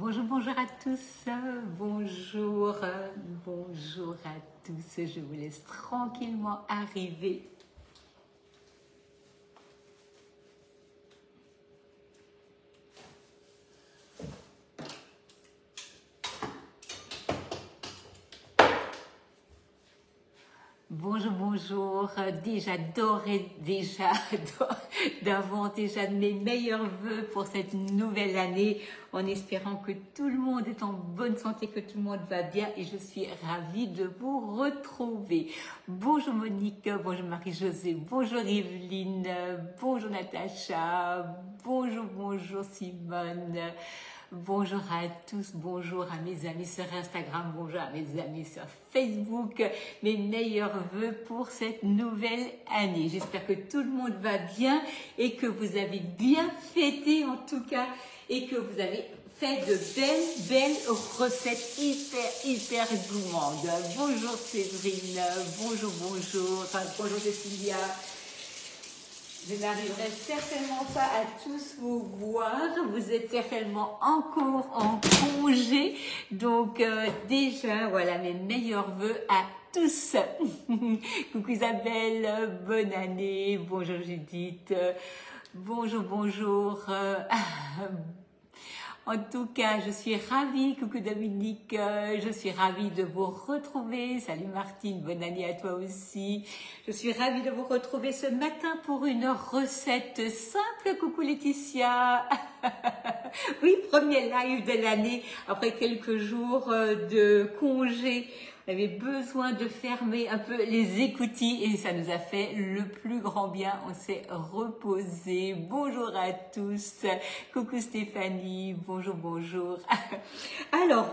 Bonjour, bonjour à tous, bonjour à tous, je vous laisse tranquillement arriver. Bonjour, bonjour, d'avant déjà mes meilleurs vœux pour cette nouvelle année, en espérant que tout le monde est en bonne santé, que tout le monde va bien et je suis ravie de vous retrouver. Bonjour Monique, bonjour Marie-Josée, bonjour Evelyne, bonjour Natacha, bonjour Simone. Bonjour à tous, bonjour à mes amis sur Instagram, bonjour à mes amis sur Facebook, mes meilleurs vœux pour cette nouvelle année. J'espère que tout le monde va bien et que vous avez bien fêté en tout cas et que vous avez fait de belles recettes hyper gourmandes. Bonjour Séverine, bonjour Cécilia. Je n'arriverai certainement pas à tous vous voir, vous êtes certainement encore en congé, donc déjà voilà mes meilleurs vœux à tous. Coucou Isabelle, bonne année, bonjour Judith, bonjour. En tout cas, je suis ravie, coucou Dominique, je suis ravie de vous retrouver. Salut Martine, bonne année à toi aussi. Je suis ravie de vous retrouver ce matin pour une recette simple. Coucou Laetitia. Oui, premier live de l'année après quelques jours de congé. On avait besoin de fermer un peu les écoutilles et ça nous a fait le plus grand bien. On s'est reposé. Bonjour à tous. Coucou Stéphanie. Bonjour. Alors,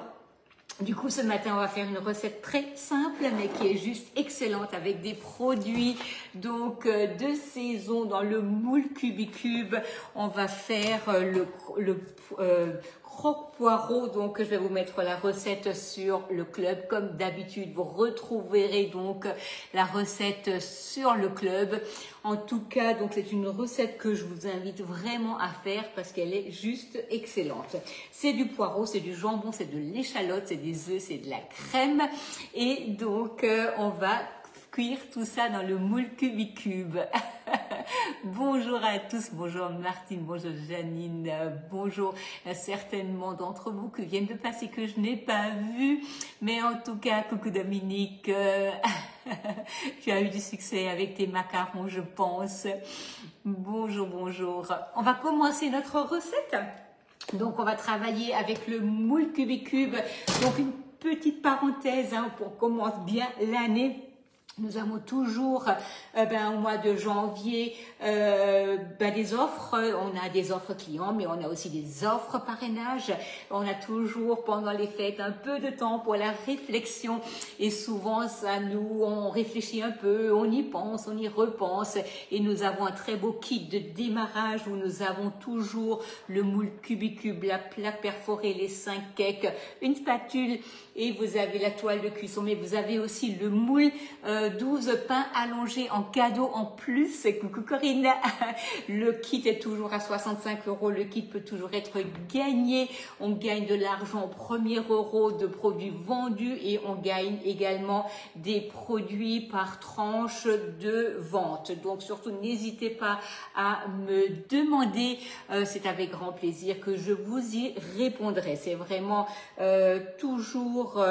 du coup, ce matin, on va faire une recette très simple, mais qui est juste excellente avec des produits donc de saison dans le moule Cubicube. On va faire le croque-poireau, donc je vais vous mettre la recette sur le club comme d'habitude. Vous retrouverez donc la recette sur le club. En tout cas, donc c'est une recette que je vous invite vraiment à faire parce qu'elle est juste excellente. C'est du poireau, c'est du jambon, c'est de l'échalote, c'est des œufs, c'est de la crème et donc on va cuire tout ça dans le moule Cubicube. Bonjour à tous, bonjour Martine, bonjour Janine, bonjour certainement d'entre vous qui viennent de passer que je n'ai pas vu, mais en tout cas, coucou Dominique, tu as eu du succès avec tes macarons, je pense. Bonjour. On va commencer notre recette. Donc, on va travailler avec le moule Cubicube. Donc, une petite parenthèse pour commencer bien l'année. Nous avons toujours, au mois de janvier, des offres. On a des offres clients, mais on a aussi des offres parrainage. On a toujours, pendant les fêtes, un peu de temps pour la réflexion. Et souvent, on réfléchit un peu, on y pense, on y repense. Et nous avons un très beau kit de démarrage où nous avons toujours le moule Cubicube, la plaque perforée, les 5 cakes, une spatule et vous avez la toile de cuisson. Mais vous avez aussi le moule 12 pains allongés en cadeau en plus. Coucou Corinne. Le kit est toujours à 65 €. Le kit peut toujours être gagné. On gagne de l'argent au premier euro de produits vendus et on gagne également des produits par tranche de vente. Donc surtout n'hésitez pas à me demander. C'est avec grand plaisir que je vous y répondrai. C'est vraiment toujours...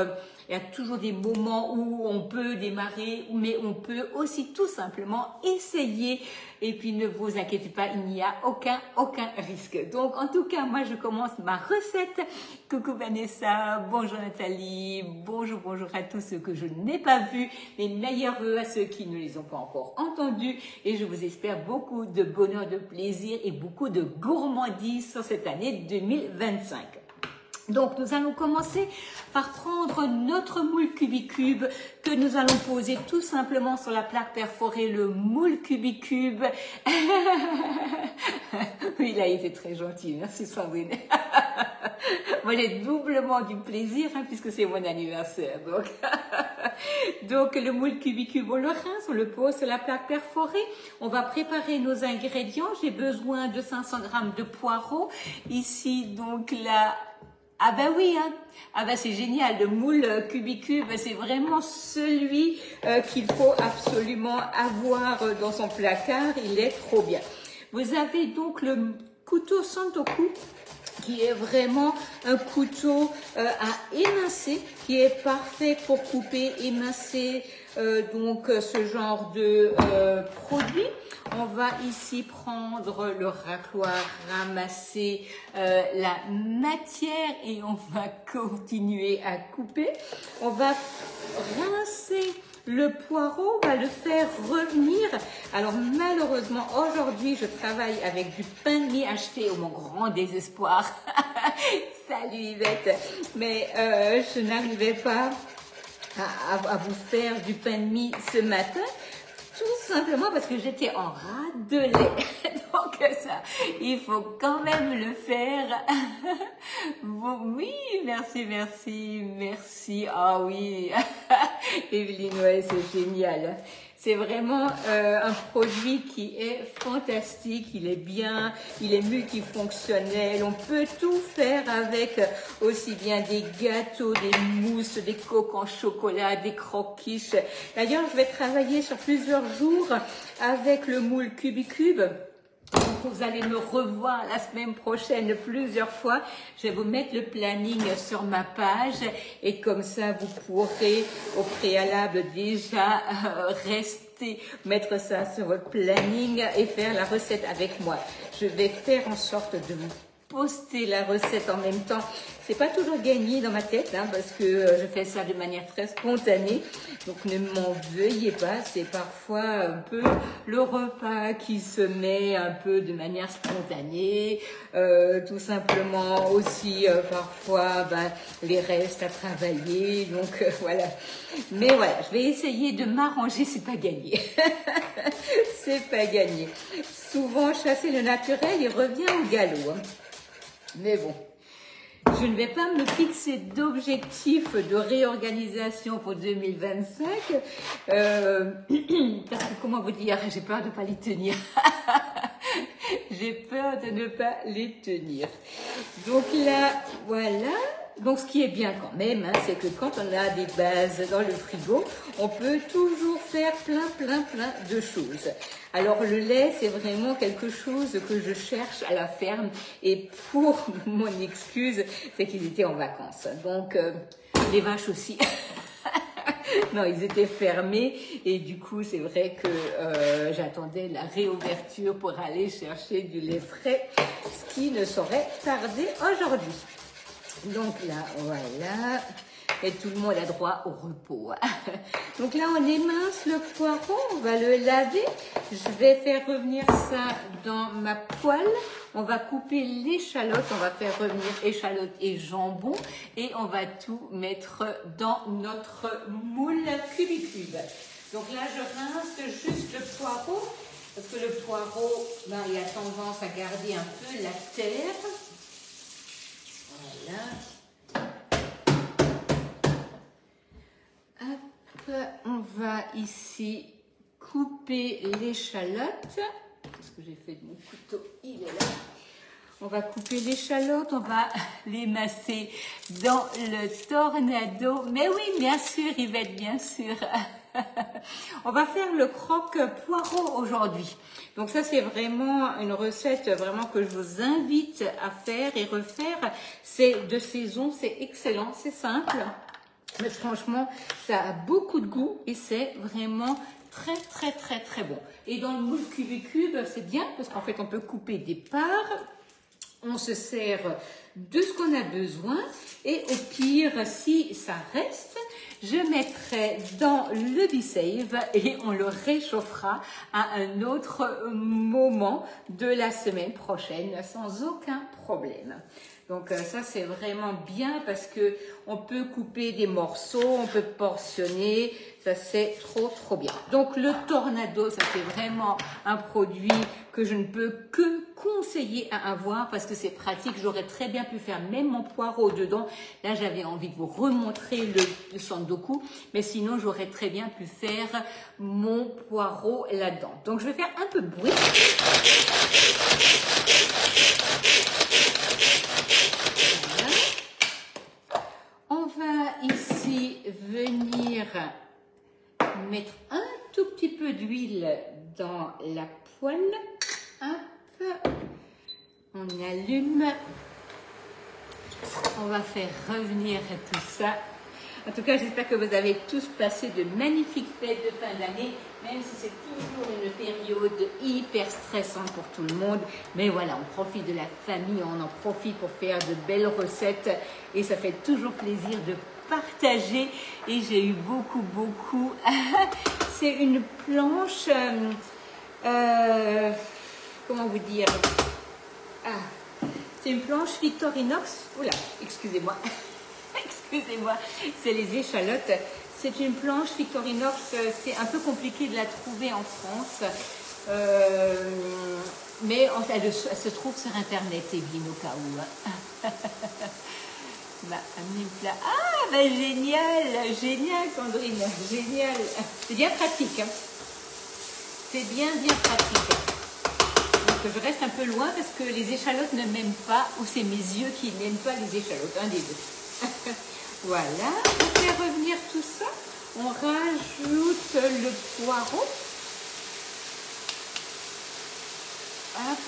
il y a toujours des moments où on peut démarrer, mais on peut aussi tout simplement essayer. Et puis ne vous inquiétez pas, il n'y a aucun risque. Donc en tout cas, moi je commence ma recette. Coucou Vanessa, bonjour Nathalie, bonjour à tous ceux que je n'ai pas vus. Mes meilleurs vœux à ceux qui ne les ont pas encore entendus. Et je vous espère beaucoup de bonheur, de plaisir et beaucoup de gourmandise sur cette année 2025. Donc, nous allons commencer par prendre notre moule Cubicube que nous allons poser tout simplement sur la plaque perforée, le moule Cubicube. Oui, là, il était très gentil. Merci Sandrine. Moi, j'ai doublement du plaisir puisque c'est mon anniversaire. Donc, le moule Cubicube, on le rince, on le pose sur la plaque perforée. On va préparer nos ingrédients. J'ai besoin de 500 g de poireaux. Ici, donc, là... Ah ben oui, hein. Ah ben c'est génial, le moule Cubicube, c'est vraiment celui qu'il faut absolument avoir dans son placard, il est trop bien. Vous avez donc le couteau Santoku, qui est vraiment un couteau à émincer, qui est parfait pour couper, émincer donc ce genre de produit. On va ici prendre le racloir, ramasser la matière et on va continuer à couper. On va rincer le poireau, on va le faire revenir. Alors malheureusement, aujourd'hui, je travaille avec du pain de mie acheté au mon grand désespoir. Salut Yvette. Mais je n'arrivais pas à vous faire du pain de mie ce matin. Tout simplement parce que j'étais en rate de lait. Donc ça, il faut quand même le faire. Bon, oui, merci, merci, merci. Ah oui, Evelyne, ouais, c'est génial. C'est vraiment un produit qui est fantastique, il est bien, il est multifonctionnel, on peut tout faire avec aussi bien des gâteaux, des mousses, des coques en chocolat, des croquiches. D'ailleurs, je vais travailler sur plusieurs jours avec le moule Cubicube. Donc, vous allez me revoir la semaine prochaine plusieurs fois. Je vais vous mettre le planning sur ma page et comme ça, vous pourrez au préalable déjà mettre ça sur votre planning et faire la recette avec moi. Je vais faire en sorte de vous poster la recette en même temps. C'est pas toujours gagné dans ma tête, hein, parce que je fais ça de manière très spontanée. Donc ne m'en veuillez pas, c'est parfois un peu le repas qui se met un peu de manière spontanée. Tout simplement aussi parfois les restes à travailler. Donc voilà. Mais voilà, je vais essayer de m'arranger, c'est pas gagné. C'est pas gagné. Souvent chasser le naturel, il revient au galop. Hein. Mais bon. Je ne vais pas me fixer d'objectif de réorganisation pour 2025, parce que comment vous dire, j'ai peur de ne pas les tenir. J'ai peur de ne pas les tenir. Donc là, voilà. Donc ce qui est bien quand même, hein, c'est que quand on a des bases dans le frigo, on peut toujours faire plein de choses. Alors le lait, c'est vraiment quelque chose que je cherche à la ferme et pour mon excuse, c'est qu'ils étaient en vacances. Donc les vaches aussi. Non, ils étaient fermés et du coup, c'est vrai que j'attendais la réouverture pour aller chercher du lait frais, ce qui ne saurait tarder aujourd'hui. Donc là, voilà, et tout le monde a droit au repos. Donc là, on émince le poireau, on va le laver. Je vais faire revenir ça dans ma poêle. On va couper l'échalote, on va faire revenir échalote et jambon. Et on va tout mettre dans notre moule Cubicube. Donc là, je rince juste le poireau, parce que le poireau, il a tendance à garder un peu la terre. Voilà. Hop, on va ici couper l'échalote. Qu'est-ce que j'ai fait de mon couteau? Il est là. On va couper l'échalote, on va les masser dans le tornado. Mais oui, bien sûr, Yvette, bien sûr. On va faire le croque poireau aujourd'hui. Donc ça, c'est vraiment une recette vraiment que je vous invite à faire et refaire. C'est de saison, c'est excellent, c'est simple. Mais franchement, ça a beaucoup de goût et c'est vraiment très bon. Et dans le moule Cubicube, c'est bien parce qu'en fait, on peut couper des parts. On se sert de ce qu'on a besoin et au pire, si ça reste, je mettrai dans le Be-Save et on le réchauffera à un autre moment de la semaine prochaine sans aucun problème. Donc ça, c'est vraiment bien parce que on peut couper des morceaux, on peut portionner, ça c'est trop bien. Donc le tornado, ça c'est vraiment un produit que je ne peux que conseiller à avoir parce que c'est pratique. J'aurais très bien pu faire même mon poireau dedans. Là, j'avais envie de vous remontrer le Santoku, mais sinon j'aurais très bien pu faire mon poireau là-dedans. Donc je vais faire un peu de bruit. dans la poêle. Hop. On allume. On va faire revenir tout ça. En tout cas, j'espère que vous avez tous passé de magnifiques fêtes de fin d'année, même si c'est toujours une période hyper stressante pour tout le monde. Mais voilà, on profite de la famille, on en profite pour faire de belles recettes et ça fait toujours plaisir de partager. Et j'ai eu beaucoup. C'est une planche, comment vous dire, c'est une planche Victorinox. Oula, excusez-moi. Excusez-moi, c'est les échalotes. C'est une planche Victorinox, c'est un peu compliqué de la trouver en France. Mais elle se trouve sur Internet, Evelyne, au cas où. Bah, amenez le plat. Ah, bah, génial, Sandrine, génial. C'est bien pratique. Hein. C'est bien pratique. Donc, je reste un peu loin parce que les échalotes ne m'aiment pas, ou c'est mes yeux qui n'aiment pas les échalotes, un des deux. Voilà, on fait revenir tout ça. On rajoute le poireau. Hop.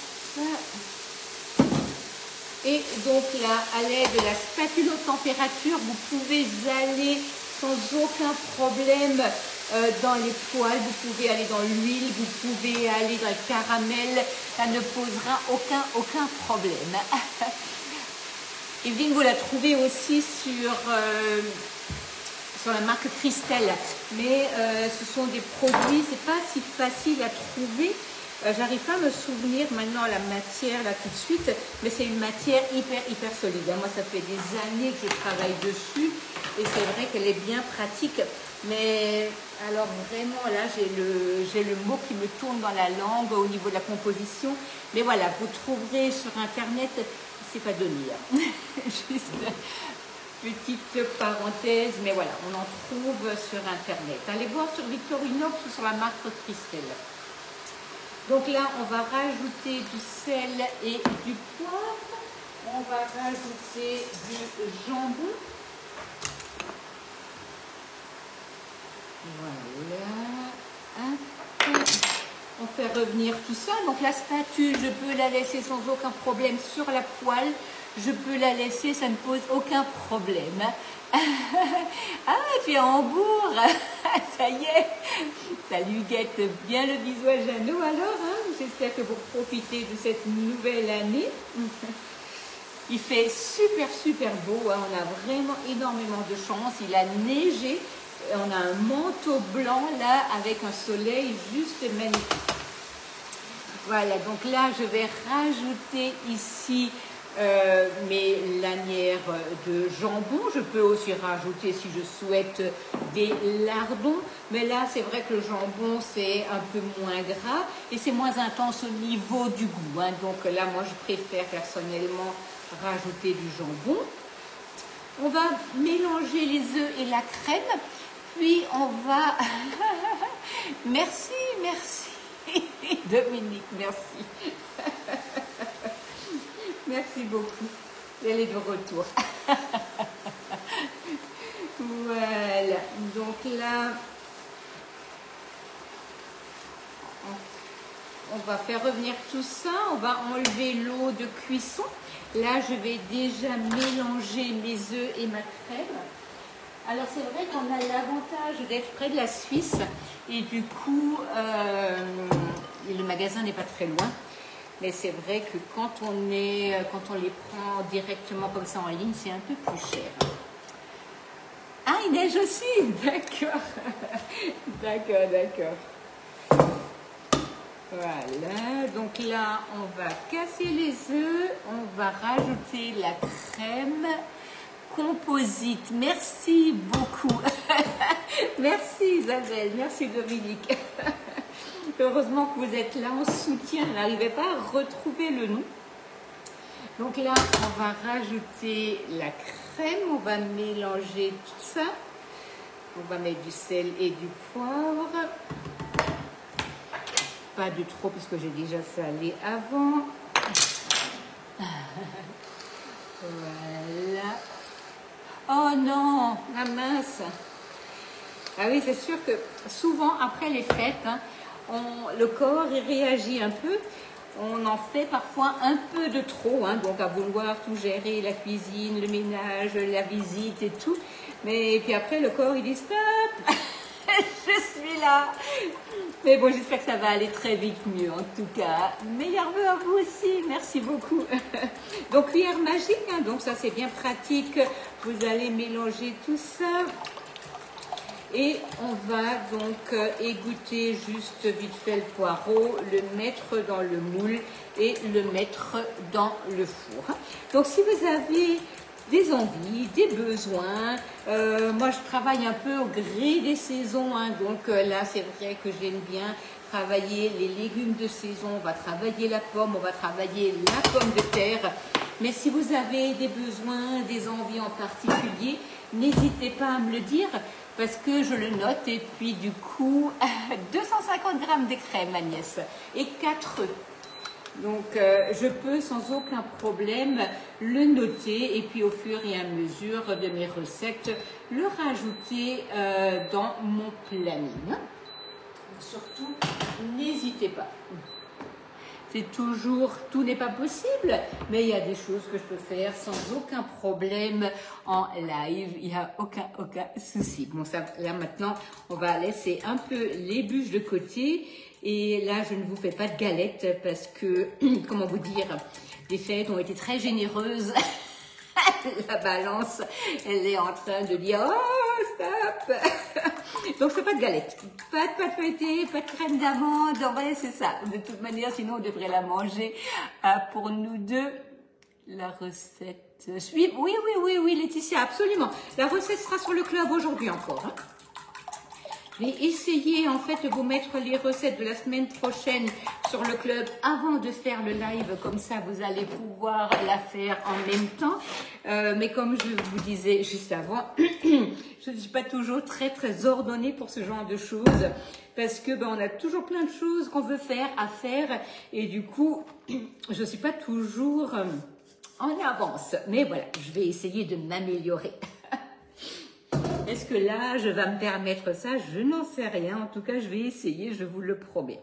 Et donc là, à l'aide de la spatule haute température, vous pouvez aller sans aucun problème dans les poêles, vous pouvez aller dans l'huile, vous pouvez aller dans le caramel, ça ne posera aucun problème. Evelyne, vous la trouvez aussi sur la marque Christelle, mais ce sont des produits, c'est pas si facile à trouver. J'arrive pas à me souvenir maintenant la matière là tout de suite, mais c'est une matière hyper solide. Moi, ça fait des années que je travaille dessus et c'est vrai qu'elle est bien pratique. Mais alors vraiment là, j'ai le mot qui me tourne dans la langue au niveau de la composition. Mais voilà, vous trouverez sur Internet, c'est pas donné. Juste petite parenthèse, mais voilà, on en trouve sur Internet. Allez voir sur Victorinox ou sur la marque Christelle. Donc là, on va rajouter du sel et du poivre. On va rajouter du jambon. Voilà. On fait revenir tout ça. Donc la spatule, je peux la laisser sans aucun problème sur la poêle. Je peux la laisser, ça ne pose aucun problème. Ah, tu es à Hambourg. Ça y est. Ça lui guette bien le bisou à Jeannot alors. Hein. J'espère que vous profitez de cette nouvelle année. Il fait super beau. Hein. On a vraiment énormément de chance. Il a neigé. On a un manteau blanc là avec un soleil juste magnifique. Voilà, donc là je vais rajouter ici mes lanières de jambon. Je peux aussi rajouter, si je souhaite, des lardons. Mais là, c'est vrai que le jambon, c'est un peu moins gras et c'est moins intense au niveau du goût. Hein. Donc là, moi, je préfère personnellement rajouter du jambon. On va mélanger les œufs et la crème. Puis, on va... Merci. Dominique, merci. Merci beaucoup. Elle est de retour. Voilà. Donc là, on va faire revenir tout ça. On va enlever l'eau de cuisson. Là, je vais déjà mélanger mes œufs et ma crème. Alors, c'est vrai qu'on a l'avantage d'être près de la Suisse. Et du coup, le magasin n'est pas très loin. Mais c'est vrai que quand on les prend directement comme ça en ligne, c'est un peu plus cher. Ah, il neige aussi. D'accord. D'accord. Voilà. Donc là, on va casser les œufs. On va rajouter la crème composite. Merci beaucoup. Merci Isabelle. Merci Dominique. Heureusement que vous êtes là en soutien. Je n'arrivais pas à retrouver le nom. Donc là, on va rajouter la crème. On va mélanger tout ça. On va mettre du sel et du poivre. Pas de trop puisque j'ai déjà salé avant. Voilà. Oh non, la mince. Ah oui, c'est sûr que souvent après les fêtes, hein, le corps il réagit un peu. On en fait parfois un peu de trop, hein, donc à vouloir tout gérer, la cuisine, le ménage, la visite et tout. Mais puis après, le corps, il dit stop, je suis là. Mais bon, j'espère que ça va aller très vite mieux en tout cas. Meilleurs vœux à vous aussi, merci beaucoup. Donc cuillère magique, hein, donc ça c'est bien pratique. Vous allez mélanger tout ça. Et on va donc égoutter juste vite fait le poireau, le mettre dans le moule et le mettre dans le four. Donc si vous avez des envies, des besoins, moi je travaille un peu au gré des saisons, hein, donc là c'est vrai que j'aime bien travailler les légumes de saison, on va travailler la pomme, on va travailler la pomme de terre. Mais si vous avez des besoins, des envies en particulier, n'hésitez pas à me le dire. Parce que je le note et puis du coup 250 grammes de crème Agnès et 4 œufs. Donc je peux sans aucun problème le noter et puis au fur et à mesure de mes recettes le rajouter dans mon planning. Surtout n'hésitez pas. C'est toujours, tout n'est pas possible, mais il y a des choses que je peux faire sans aucun problème en live, il n'y a aucun souci. Bon, ça, là maintenant, on va laisser un peu les bûches de côté. Et là, je ne vous fais pas de galettes parce que, comment vous dire, les fêtes ont été très généreuses. La balance, elle est en train de dire « Oh, stop !» Donc, c'est pas de galette, pas de pâte feuilletée, pas de crème d'amande. Ouais, c'est ça. De toute manière, sinon, on devrait la manger pour nous deux. La recette suit. Oui, Laetitia, absolument. La recette sera sur le club aujourd'hui encore. Hein. Je vais essayer en fait de vous mettre les recettes de la semaine prochaine sur le club avant de faire le live, comme ça vous allez pouvoir la faire en même temps. Mais comme je vous disais juste avant, je ne suis pas toujours très ordonnée pour ce genre de choses parce que on a toujours plein de choses qu'on veut faire, à faire et du coup je ne suis pas toujours en avance. Mais voilà, je vais essayer de m'améliorer. Est-ce que là, je vais me permettre ça? Je n'en sais rien. En tout cas, je vais essayer, je vous le promets.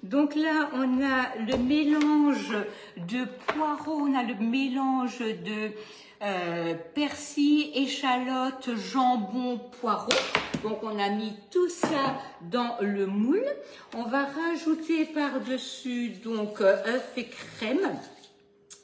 Donc là, on a le mélange de poireaux, on a le mélange de persil, échalote, jambon, poireau. Donc, on a mis tout ça dans le moule. On va rajouter par-dessus donc œuf et crème.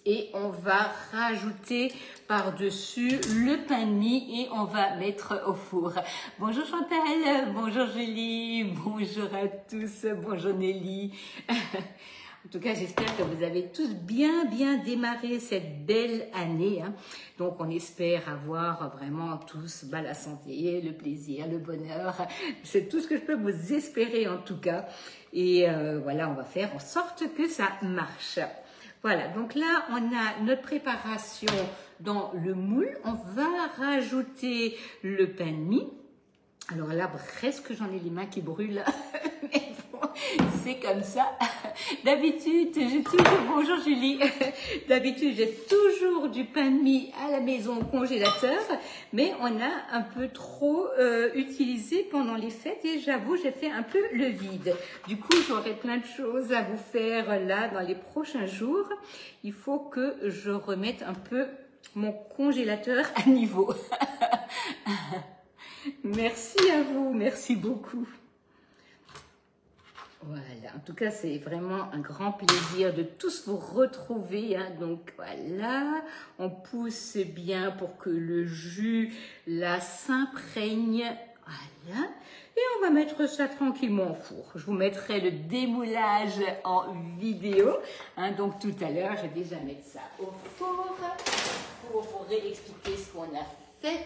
Et on va rajouter par-dessus le pain de mie et on va mettre au four. Bonjour Chantal, bonjour Julie, bonjour à tous, bonjour Nelly. En tout cas, j'espère que vous avez tous bien démarré cette belle année. Hein. Donc, on espère avoir vraiment tous la santé, le plaisir, le bonheur. C'est tout ce que je peux vous espérer en tout cas. Et voilà, on va faire en sorte que ça marche. Voilà, donc là, on a notre préparation dans le moule. On va rajouter le pain de mie. Alors là, presque j'en ai les mains qui brûlent. Mais bon, c'est comme ça. D'habitude, j'ai toujours... Bonjour Julie. D'habitude, j'ai toujours du pain de mie à la maison au congélateur. Mais on a un peu trop utilisé pendant les fêtes. Et j'avoue, j'ai fait un peu le vide. Du coup, j'aurai plein de choses à vous faire là dans les prochains jours. Il faut que je remette un peu mon congélateur à niveau. Merci à vous, merci beaucoup. Voilà, en tout cas, c'est vraiment un grand plaisir de tous vous retrouver. Hein. Donc voilà, on pousse bien pour que le jus là s'imprègne. Voilà, et on va mettre ça tranquillement au four. Je vous mettrai le démoulage en vidéo. Hein. Donc tout à l'heure, je vais déjà mettre ça au four pour vous réexpliquer ce qu'on a fait.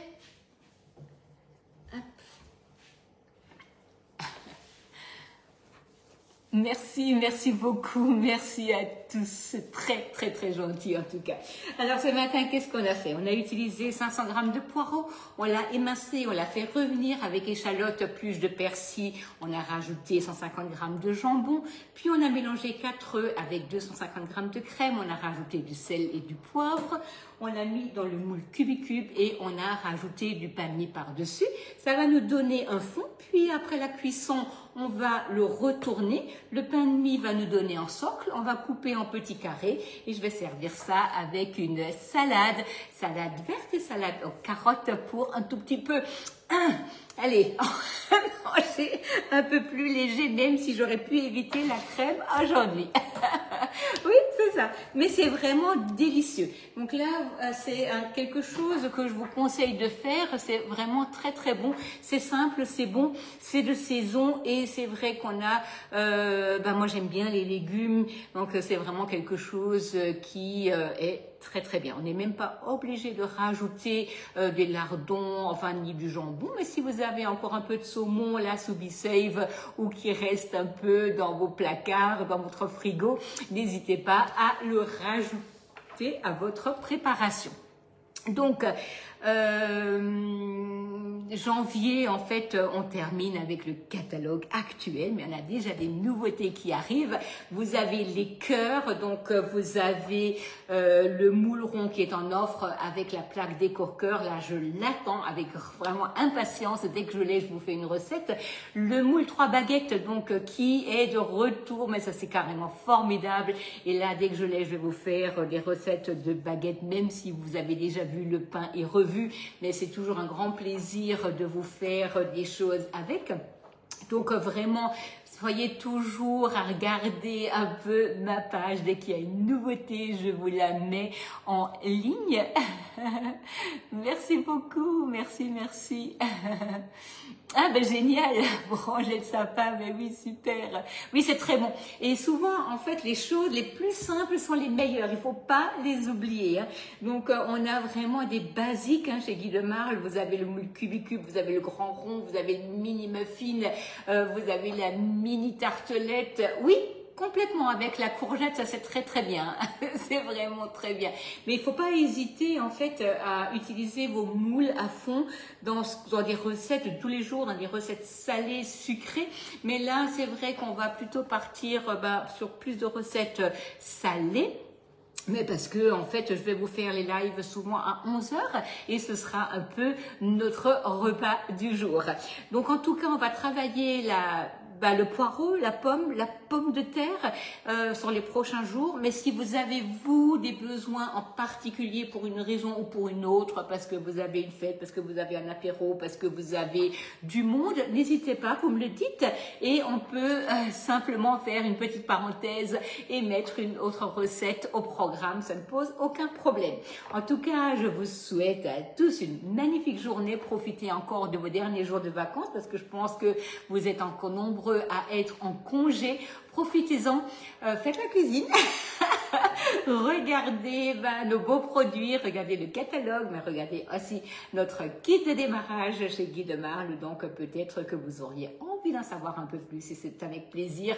Merci beaucoup, merci à tous, c'est très gentil en tout cas. Alors ce matin, qu'est-ce qu'on a fait? On a utilisé 500 grammes de poireaux, on l'a émincé, on l'a fait revenir avec échalote plus de persil, on a rajouté 150 grammes de jambon, puis on a mélangé 4 œufs avec 250 grammes de crème, on a rajouté du sel et du poivre, on l'a mis dans le moule cubicube et on a rajouté du pain de mie par-dessus. Ça va nous donner un fond, puis après la cuisson, on va le retourner. Le pain de mie va nous donner un socle. On va couper en petits carrés et je vais servir ça avec une salade verte et salade aux carottes pour un tout petit peu. Allez, manger un peu plus léger, même si j'aurais pu éviter la crème aujourd'hui. Oui, c'est ça. Mais c'est vraiment délicieux. Donc là, c'est quelque chose que je vous conseille de faire. C'est vraiment très, très bon. C'est simple, c'est bon, c'est de saison et c'est vrai qu'on a... moi, j'aime bien les légumes. Donc, c'est vraiment quelque chose qui est très très bien. On n'est même pas obligé de rajouter des lardons, enfin ni du jambon, mais si vous avez encore un peu de saumon là sous Be-Save ou qui reste un peu dans vos placards, dans votre frigo, n'hésitez pas à le rajouter à votre préparation. Donc, janvier, en fait, on termine avec le catalogue actuel, mais on a déjà des nouveautés qui arrivent. Vous avez les cœurs, donc vous avez le moule rond qui est en offre avec la plaque décorcœur. Là, je l'attends avec vraiment impatience. Dès que je l'ai, je vous fais une recette. Le moule 3 baguettes, donc qui est de retour, mais ça c'est carrément formidable. Et là, dès que je l'ai, je vais vous faire des recettes de baguettes, même si vous avez déjà vu le pain et revu, mais c'est toujours un grand plaisir de vous faire des choses avec. Donc vraiment, soyez toujours à regarder un peu ma page. Dès qu'il y a une nouveauté, je vous la mets en ligne. Merci beaucoup, merci. Ah ben génial, branger le sapin, mais oui, super. Oui, c'est très bon. Et souvent, en fait, les choses les plus simples sont les meilleures. Il faut pas les oublier. Hein. Donc, on a vraiment des basiques chez Guy de Marle. Vous avez le moule cubicube, vous avez le grand rond, vous avez le mini muffin, vous avez la mini tartelette. Oui, complètement, avec la courgette, ça c'est très très bien, c'est vraiment très bien. Mais il faut pas hésiter en fait à utiliser vos moules à fond dans des recettes de tous les jours, dans des recettes salées, sucrées. Mais là, c'est vrai qu'on va plutôt partir sur plus de recettes salées. Mais parce que, en fait, je vais vous faire les lives souvent à 11h et ce sera un peu notre repas du jour. Donc, en tout cas, on va travailler le poireau, la pomme de terre sur les prochains jours. Mais si vous avez, vous, des besoins en particulier pour une raison ou pour une autre, parce que vous avez une fête, parce que vous avez un apéro, parce que vous avez du monde, n'hésitez pas, vous me le dites. Et on peut simplement faire une petite parenthèse et mettre une autre recette au programme. Ça ne pose aucun problème. En tout cas, je vous souhaite à tous une magnifique journée. Profitez encore de vos derniers jours de vacances parce que je pense que vous êtes encore nombreux à être en congé. Profitez-en, faites la cuisine, regardez nos beaux produits, regardez le catalogue, mais regardez aussi notre kit de démarrage chez Guy de Marle. Donc peut-être que vous auriez envie d'en savoir un peu plus et c'est avec plaisir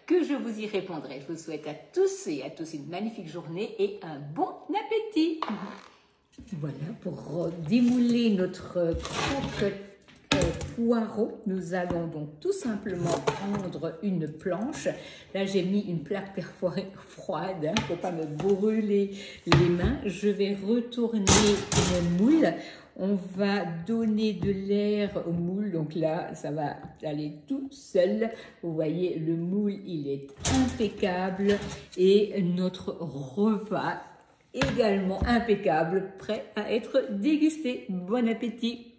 que je vous y répondrai. Je vous souhaite à tous et à tous une magnifique journée et un bon appétit. Voilà, pour démouler notre croque poireau, nous allons donc tout simplement prendre une planche. Là, j'ai mis une plaque perforée froide pour pas me brûler les mains. Je vais retourner mon moule. On va donner de l'air au moule. Donc là, ça va aller tout seul. Vous voyez, le moule, il est impeccable. Et notre repas également impeccable, prêt à être dégusté. Bon appétit!